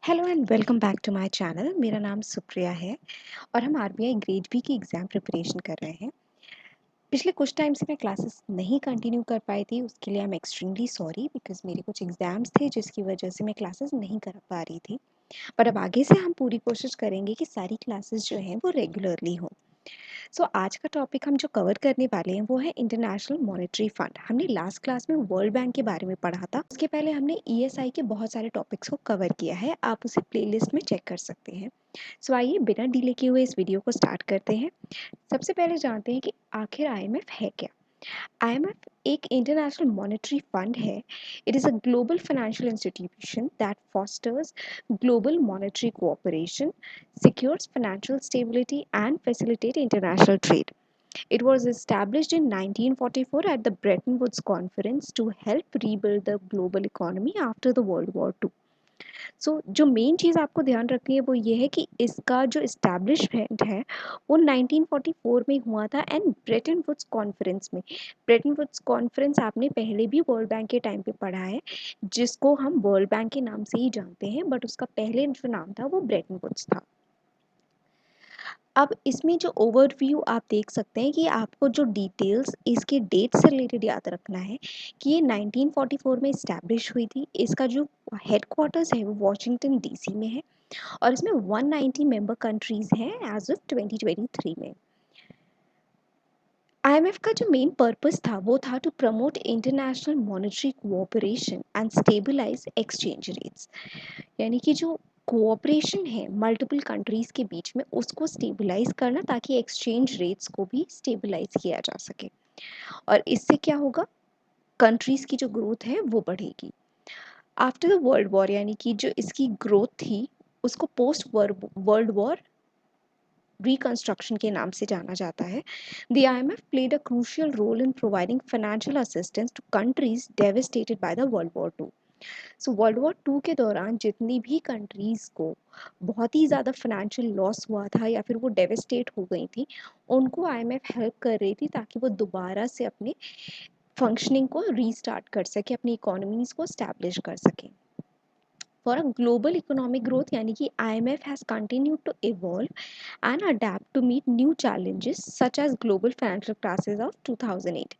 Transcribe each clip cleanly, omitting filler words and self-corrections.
Hello and welcome back to my channel. मेरा नाम सुप्रिया है और हम आरबीआई ग्रेड बी की एग्ज़ाम प्रिपरेशन कर रहे हैं। पिछले कुछ टाइम से मैं क्लासेस नहीं कंटिन्यू कर पाई थी, उसके लिए I am extremely sorry because मेरे कुछ एग्ज़ाम्स थे जिसकी वजह से मैं क्लासेस नहीं कर पा रही थी। पर अब आगे से हम पूरी कोशिश करेंगे कि सारी क्लासेस जो हैं वो रेगुलरली हों। आज का टॉपिक हम जो कवर करने वाले हैं वो है इंटरनेशनल मॉनेटरी फंड। हमने लास्ट क्लास में वर्ल्ड बैंक के बारे में पढ़ा था। उसके पहले हमने ईएसआई के बहुत सारे टॉपिक्स को कवर किया है, आप उसे प्लेलिस्ट में चेक कर सकते हैं। आइए बिना डिले किए हुए इस वीडियो को स्टार्ट करते हैं। सबसे पहले जानते हैं कि आखिर आईएमएफ है क्या। आईएमएफ एक इंटरनेशनल मॉनेटरी फंड है। It is a global financial institution that fosters global monetary cooperation, secures financial stability, and facilitate international trade. It was established in 1944 at the Bretton Woods Conference to help rebuild the global economy after the World War II. जो main चीज़ आपको ध्यान रखनी है वो ये है कि इसका जो इस्टेब्लिशमेंट है वो 1944 में हुआ था एंड ब्रेटन वुड्स कॉन्फ्रेंस में। ब्रेटन वुड्स कॉन्फ्रेंस आपने पहले भी वर्ल्ड बैंक के टाइम पे पढ़ा है, जिसको हम वर्ल्ड बैंक के नाम से ही जानते हैं, बट उसका पहले जो नाम था वो ब्रेटन वुड्स था। अब इसमें जो ओवरव्यू आप देख सकते हैं कि आपको जो डिटेल्स इसके डेट से रिलेटेड याद रखना है कि ये 1944 में इस्टेब्लिश हुई थी। इसका जो हेडक्वार्टर्स है वो वॉशिंगटन डीसी में है और इसमें 190 मेंबर कंट्रीज हैं एज ऑफ 2023 में। आईएमएफ का जो मेन पर्पस था वो था to promote international monetary cooperation and stabilise exchange rates, यानी कि जो कोऑपरेशन है मल्टीपल कंट्रीज के बीच में उसको स्टेबलाइज करना ताकि एक्सचेंज रेट्स को भी स्टेबलाइज किया जा सके। और इससे क्या होगा, कंट्रीज की जो ग्रोथ है वो बढ़ेगी। आफ्टर द वर्ल्ड वॉर, यानी कि जो इसकी ग्रोथ थी उसको पोस्ट वर्ल्ड वॉर रिकंस्ट्रक्शन के नाम से जाना जाता है। The IMF played a crucial role in providing financial assistance to countries devastated by the world war two. World war two के दौरान जितनी भी कंट्रीज को बहुत ही ज़्यादा फाइनेंशियल लॉस हुआ था या फिर वो डेविस्टेट हो गई थी, उनको आईएमएफ हेल्प कर रही थी ताकि वो दोबारा से अपने फंक्शनिंग को रीस्टार्ट कर सके, अपनी इकोनॉमीज को स्टैब्लिश कर सके। For a global economic growth, यानी कि IMF has continued to evolve and adapt to meet new challenges such as global financial crisis of 2008।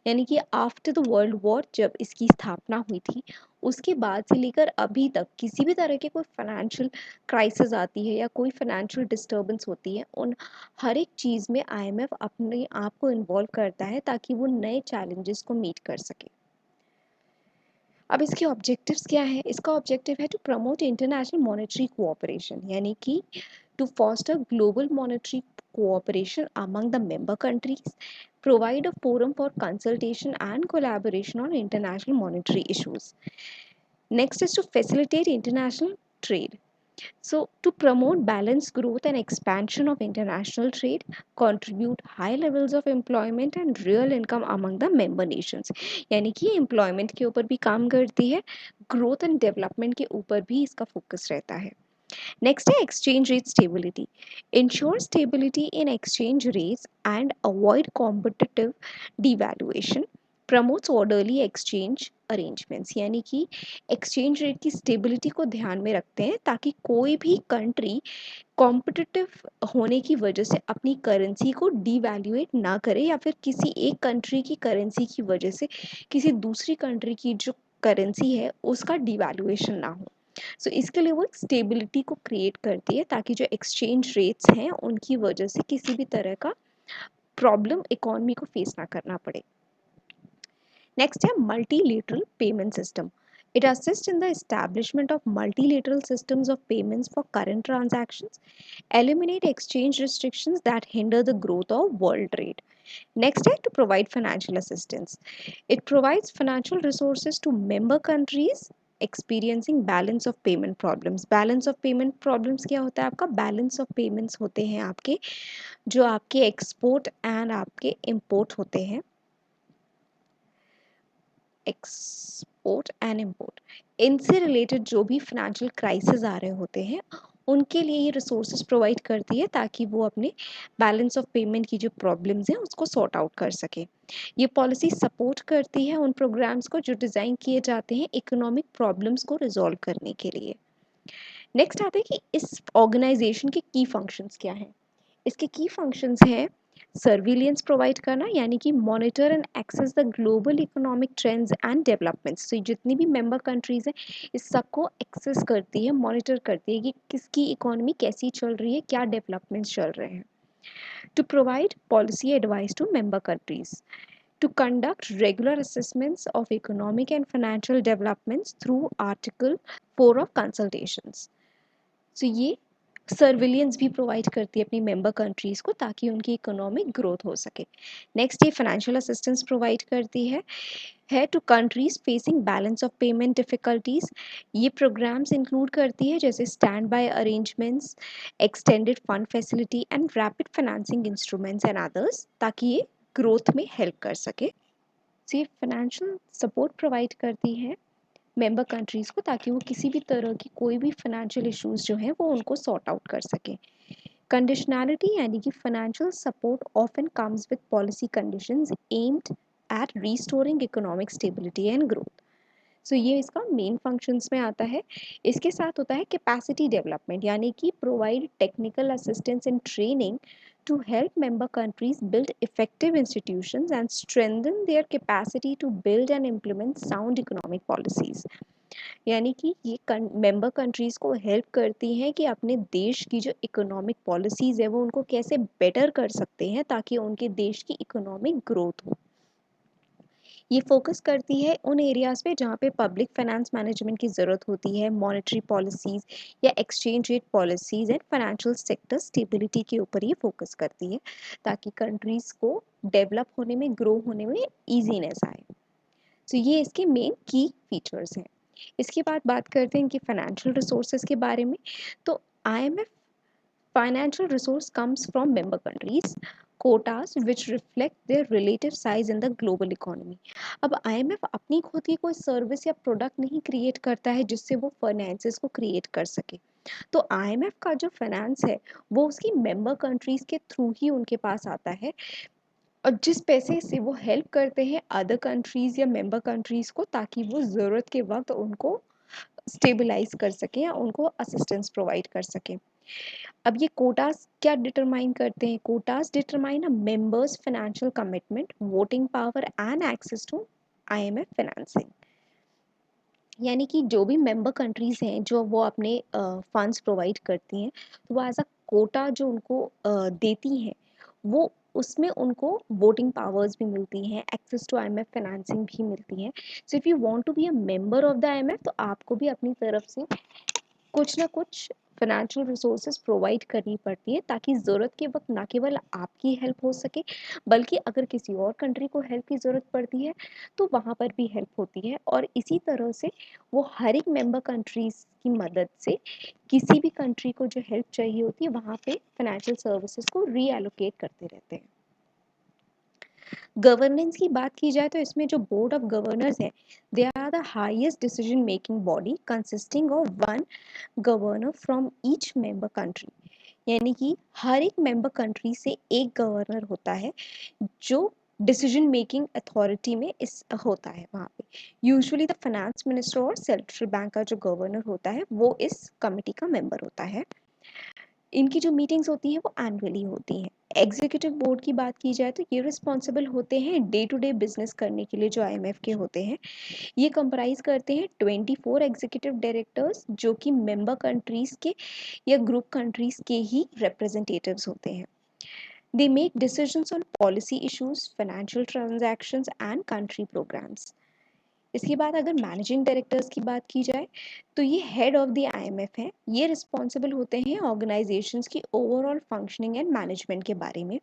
यानी कि आफ्टर द वर्ल्ड वॉर जब इसकी स्थापना हुई थी उसके बाद से लेकर अभी तक किसी भी तरह के कोई फाइनेंशियल क्राइसिस आती है या कोई फाइनेंशियल डिस्टर्बेंस होती है, उन हर एक चीज़ में आईएमएफ अपने आप को इन्वॉल्व करता है ताकि वो नए चैलेंजेस को मीट कर सके। अब इसके ऑब्जेक्टिव्स क्या है, इसका ऑब्जेक्टिव है to promote international monetary cooperation, यानी कि to foster global monetary cooperation among the member countries, provide a forum for consultation and collaboration on international monetary issues. Next is to facilitate international trade. To promote balanced growth and expansion of international trade, contribute high levels of employment and real income among the member nations, यानी कि employment के ऊपर भी काम करती है, growth and development के ऊपर भी इसका focus रहता है। Next है exchange rate stability. Ensure stability in exchange rates and avoid competitive devaluation. Promotes orderly exchange arrangements, यानी कि exchange rate की stability को ध्यान में रखते हैं ताकि कोई भी country कॉम्पिटिटिव होने की वजह से अपनी करेंसी को डिवैल्यूएट ना करे या फिर किसी एक कंट्री की करेंसी की वजह से किसी दूसरी कंट्री की जो करेंसी है उसका डिवैल्यूएशन ना हो। इसके लिए वो एक स्टेबिलिटी को क्रिएट करती है ताकि जो एक्सचेंज रेट्स हैं उनकी वजह से किसी भी तरह का प्रॉब्लम इकोनॉमी को फेस ना करना पड़े। नेक्स्ट है multilateral payment system. It assists in the establishment of multilateral systems of payments for current transactions, eliminate exchange restrictions that hinder the growth of world trade. Next is to provide financial assistance. It provides financial resources to member countries experiencing balance of payment problems. Balance of payment problems क्या होता है आपका? Balance of payments होते हैं आपके जो आपके export and आपके import होते हैं, एक्सपोर्ट एंड इम्पोर्ट, इनसे रिलेटेड जो भी फाइनेंशियल क्राइसिस आ रहे होते हैं उनके लिए ये रिसोर्सेज प्रोवाइड करती है ताकि वो अपने बैलेंस ऑफ पेमेंट की जो प्रॉब्लम्स हैं उसको सॉर्ट आउट कर सके। ये पॉलिसी सपोर्ट करती है उन प्रोग्राम्स को जो डिज़ाइन किए जाते हैं इकोनॉमिक प्रॉब्लम्स को रिजॉल्व करने के लिए। नेक्स्ट आते हैं कि इस ऑर्गेनाइजेशन के की फंक्शंस क्या हैं। इसके की फंक्शंस हैं सर्विलियंस प्रोवाइड करना, यानी कि monitor and access the global economic trends and developments. तो जितनी भी मेंबर कंट्रीज हैं इस सबको एक्सेस करती है, मॉनिटर करती है कि किसकी इकोनॉमी कैसी चल रही है, क्या डेवलपमेंट्स चल रहे हैं। To provide policy advice to member countries, to conduct regular assessments of economic and financial developments through Article 4 of consultations. So ये सर्विलियंस भी प्रोवाइड करती है अपनी मेंबर कंट्रीज़ को ताकि उनकी इकोनॉमिक ग्रोथ हो सके। नेक्स्ट ये फाइनेंशियल असिस्टेंस प्रोवाइड करती है to countries facing balance of payment difficulties. ये प्रोग्राम्स इंक्लूड करती है जैसे stand by arrangements, extended fund facility and rapid financing instruments and others, ताकि ये ग्रोथ में हेल्प कर सके। तो ये फाइनेंशियल सपोर्ट प्रोवाइड करती है मेंबर कंट्रीज़ को ताकि वो किसी भी तरह की कोई भी फाइनेंशियल इश्यूज जो हैं वो उनको सॉर्ट आउट कर सकें। कंडीशनैलिटी यानी कि financial support often comes with policy conditions aimed at restoring economic stability and growth. So ये इसका मेन फंक्शंस में आता है। इसके साथ होता है कैपेसिटी डेवलपमेंट, यानी कि provide technical assistance and training to help member countries build effective institutions and strengthen their capacity to build and implement sound economic policies। यानी कि ये मेंबर कंट्रीज़ को हेल्प करती हैं कि अपने देश की जो इकोनॉमिक पॉलिसीज़ है वो उनको कैसे बेटर कर सकते हैं ताकि उनके देश की इकोनॉमिक ग्रोथ हो। ये फोकस करती है उन एरियाज़ पे जहाँ पे पब्लिक फाइनेंस मैनेजमेंट की ज़रूरत होती है, मॉनेटरी पॉलिसीज़ या exchange rate policies and financial sector stability के ऊपर ये फोकस करती है ताकि कंट्रीज़ को डेवलप होने में, ग्रो होने में ईजीनेस आए। तो ये इसके मेन की फीचर्स हैं। इसके बाद बात करते हैं इनके फाइनेंशियल रिसोर्सेज के बारे में। तो IMF financial resource comes from member countries quotas which reflect their relative size in the global economy। अब IMF अपनी खुद की कोई सर्विस या प्रोडक्ट नहीं क्रिएट करता है जिससे वो फाइनेंसेस को क्रिएट कर सके। तो IMF का जो फाइनेंस है वो उसकी मेंबर कंट्रीज के थ्रू ही उनके पास आता है, और जिस पैसे से वो हेल्प करते हैं अदर कंट्रीज या मेंबर कंट्रीज को ताकि वो ज़रूरत के वक्त उनको स्टेबलाइज कर सकें या उनको असिस्टेंस प्रोवाइड कर सकें। अब ये कोटास क्या डिटरमाइन करते हैं? Quotas determine a member's financial commitment, voting power and access to IMF financing. यानी कि जो भी मेंबर कंट्रीज हैं जो वो अपने फंड्स प्रोवाइड करती हैं तो वो एज अ कोटा जो उनको देती हैं, वो उसमें उनको वोटिंग पावर्स भी मिलती हैं, एक्सेस टू IMF फाइनेंसिंग भी मिलती है। So if you want to be a member of the IMF तो आपको भी अपनी तरफ से कुछ ना कुछ फाइनेंशियल रिसोर्सेज प्रोवाइड करनी पड़ती है ताकि ज़रूरत के वक्त ना केवल आपकी हेल्प हो सके बल्कि अगर किसी और कंट्री को हेल्प की ज़रूरत पड़ती है तो वहाँ पर भी हेल्प होती है, और इसी तरह से वो हर एक मेंबर कंट्रीज़ की मदद से किसी भी कंट्री को जो हेल्प चाहिए होती है वहाँ पे फाइनेंशियल सर्विसेज को रीएलोकेट करते रहते हैं। गवर्नेंस की बात की जाए तो इसमें जो बोर्ड ऑफ गवर्नर्स है they are the highest decision making body consisting of one governor from each member country. यानी कि हर एक मेंबर कंट्री से एक गवर्नर होता है जो डिसीजन मेकिंग अथॉरिटी में इस होता है वहाँ पे। यूजुअली द फाइनेंस मिनिस्टर और सेंट्रल बैंक का जो गवर्नर होता है वो इस कमिटी का मेंबर होता है। इनकी जो मीटिंग्स होती हैं वो एनुअली होती हैं। एग्जीक्यूटिव बोर्ड की बात की जाए तो ये रिस्पॉन्सिबल होते हैं डे टू डे बिजनेस करने के लिए जो IMF के होते हैं। ये कंप्राइज करते हैं 24 एग्जीक्यूटिव डायरेक्टर्स जो कि मेंबर कंट्रीज के या ग्रुप कंट्रीज के ही रिप्रेजेंटेटिव्स होते हैं। They make decisions on policy issues, financial transactions and country programmes. इसके बाद अगर मैनेजिंग डायरेक्टर्स की बात की जाए तो ये हेड ऑफ द IMF है। ये रिस्पॉन्सिबल होते हैं ऑर्गेनाइजेशंस की ओवरऑल फंक्शनिंग एंड मैनेजमेंट के बारे में।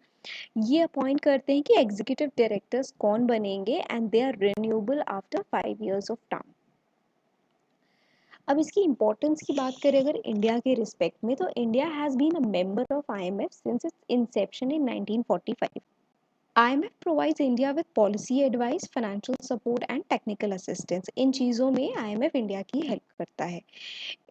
ये अपॉइंट करते हैं कि एग्जीक्यूटिव डायरेक्टर्स कौन बनेंगे and they are renewable after 5 years of term. अब इसकी इंपॉर्टेंस की बात करें अगर इंडिया के रिस्पेक्ट में तो India has been a member of IMF since its inception in 1945। IMF provides India with policy advice, financial support and technical assistance. इन चीज़ों में IMF इंडिया की हेल्प करता है।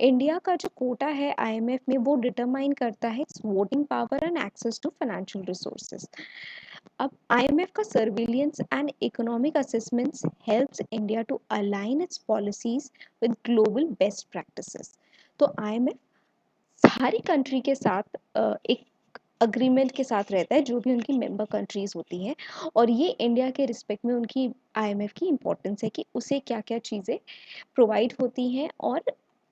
इंडिया का जो कोटा है IMF में वो डिटरमाइन करता है voting power and access to financial resources. अब IMF का surveillance and economic assessments helps India to align its policies with global best practices. तो IMF बाहरी कंट्री के साथ एक अग्रीमेंट के साथ रहता है, जो भी उनकी मेंबर कंट्रीज़ होती हैं, और ये इंडिया के रिस्पेक्ट में उनकी आईएमएफ की इम्पोर्टेंस है कि उसे क्या-क्या चीज़ें प्रोवाइड होती हैं और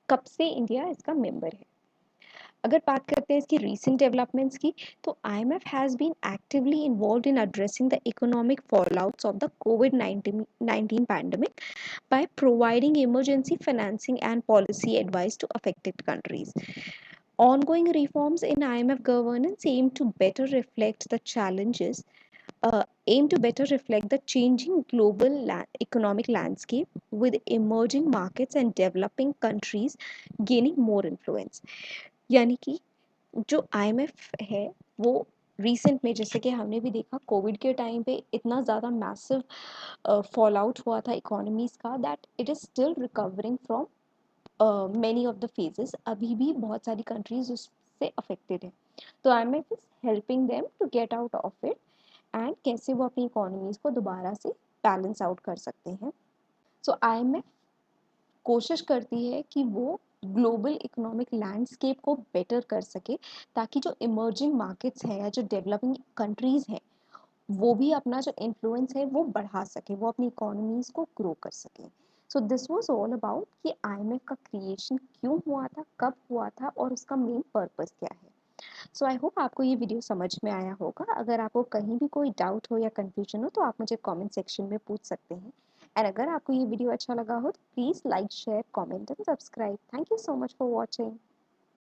कब से इंडिया इसका मेंबर है। अगर बात करते हैं इसकी रीसेंट डेवलपमेंट्स की, तो IMF has been actively involved in addressing the economic fallouts of the कोविड-19 pandemic by providing emergency financing and policy advice to affected countries. Ongoing reforms in IMF governance aim to better reflect the changing global economic landscape, with emerging markets and developing countries gaining more influence. यानी कि जो IMF है वो recent में, जैसे कि हमने भी देखा कोविड के टाइम पे इतना ज़्यादा मैसिव फॉल आउट हुआ था इकोनॉमीज़ का, that it is still recovering from many of the phases. अभी भी बहुत सारी कंट्रीज उससे अफेक्टेड है, तो IMF is helping them to get out of it and कैसे वो अपनी इकोनॉमीज़ को दोबारा से बैलेंस आउट कर सकते हैं। सो आईएमएफ कोशिश करती है कि वो ग्लोबल इकोनॉमिक लैंडस्केप को बेटर कर सके, ताकि जो इमर्जिंग मार्केट्स हैं या जो डेवलपिंग कंट्रीज़ हैं वो भी अपना जो इन्फ्लुएंस है वो बढ़ा सके, वो अपनी इकोनॉमीज़ को ग्रो कर सके। So this was all about कि आईएमएफ का क्रिएशन क्यों हुआ था, कब हुआ था और उसका मेन पर्पस क्या है। सो आई होप आपको ये वीडियो समझ में आया होगा। अगर आपको कहीं भी कोई डाउट हो या कन्फ्यूजन हो तो आप मुझे कमेंट सेक्शन में पूछ सकते हैं। एंड अगर आपको ये वीडियो अच्छा लगा हो तो please like, share, comment and subscribe. Thank you so much for watching.